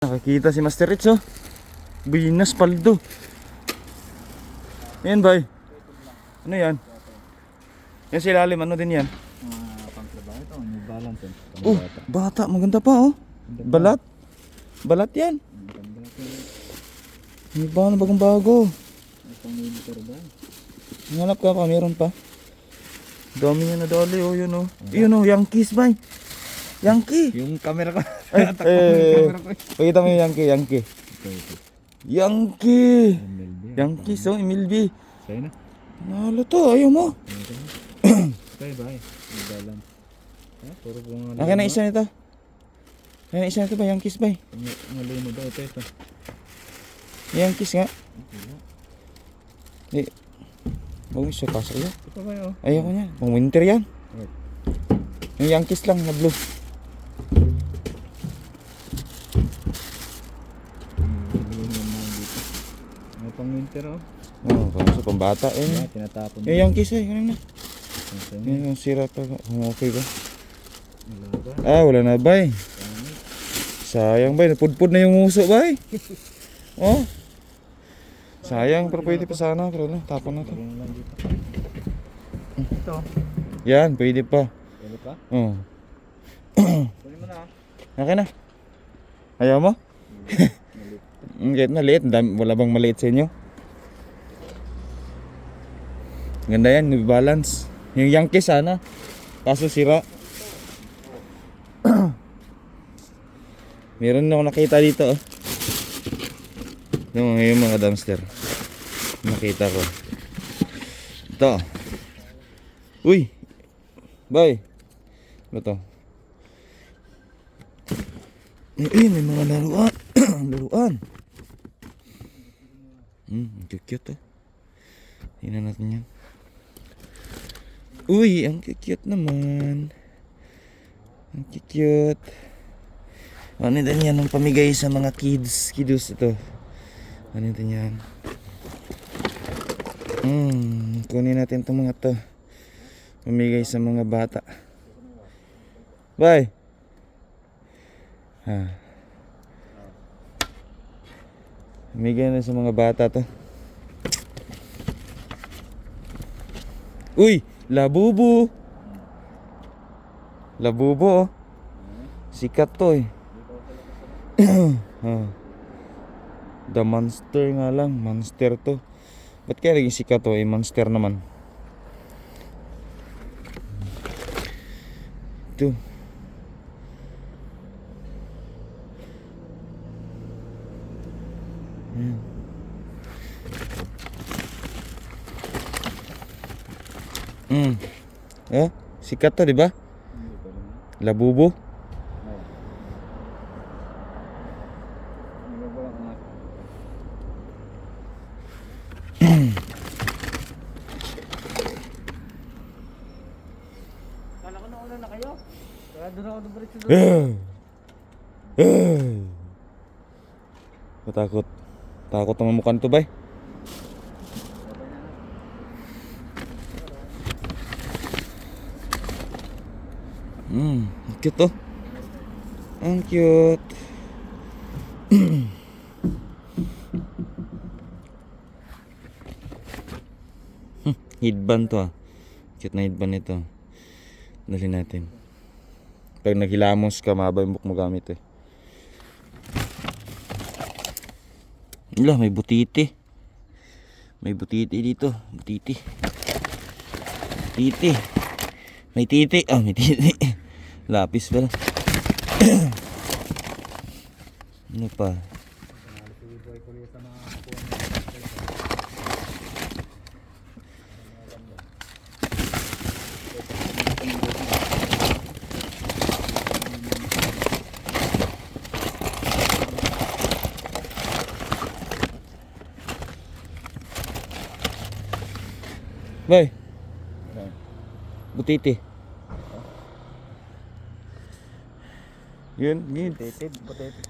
Nakakita si Master Rich, oh. Binas paldo. Yan ba? Ano yan? Yan si ilalim, ano din yan? Pangtrabaho ito, may balance yan. Oh, bata, maganda pa, oh. Balat. Balat yan. May ba na bagong bago? Hanap ka pa, meron pa. Dami niya na dali, oh, yun, oh. Yun, oh, Yankees, bay. Yankee. Yung camera ko. Pakita mo yung Yankee. Yankee. Yankee, so MLB. Sa'yo na. Nalo to, ayaw mo. Sa'yo ba eh? May balance. Puro kung Akin na isa nito. Akin na isa nito ba, Yankees ba? Mali mo daw ito. Yankees nga. Eh, huwag mo siya kasok yan. Ito ba yun? Ayaw ko niya, pang winter yan. Yung Yankees lang na blue. May pang winter oh. Oo, sa pambata eh. Tinatapon Yung Yankees eh, ganun na. Yung sira pa ba? Okay ba? Ah, wala na ba eh. Sayang ba, napudpud na yung uso ba eh. Oh. Sayang, pero pwede pa sana. Pero ano, tapon na to. Ito. Yan, pwede pa. Pwede pa? Oo. Pwede mo na. Okay na. Ayaw mo? Kahit maliit, wala bang maliit sa inyo? Ganda yan, may balance. Yung Yankees sana, kaso sira. Meron na ako nakita dito, oh. Yung mga dumpster. Nakita ko. Ito. Uy! Bye! Ano to? May mga laruan. Laruan. Cute, oh. Tingnan natin yan. Uy, ang cute naman. Ang cute. Ano din yan ang pamigay sa mga kiddos ito. Ano din yan. Kunin natin itong mga to. Pamigay sa mga bata. Bye. Pamigay na sa mga bata to. Uy, Labubu. Labubu, oh. Sikat to eh. The Monster nga lang. Monster to. Ba't kaya naging sikat to? Monster naman. Ito. Sikat to, di ba? Labubu. Kala ko nauna na kayo. Kaya doon ako dumiretso doon. Matakot. Takot ang mukha nito, bay. Cute to. Ang cute. Headband to, ah. Cute na headband ito. Dali natin. Pag naghilamos ka, mahaba yung buhok mo gamit eh. Wala, may butiti. May butiti dito. Butiti. Butiti. May titi. Ah, may titi. Lapis pala. Ano pa? Bay. Butiti. Yun. Potato.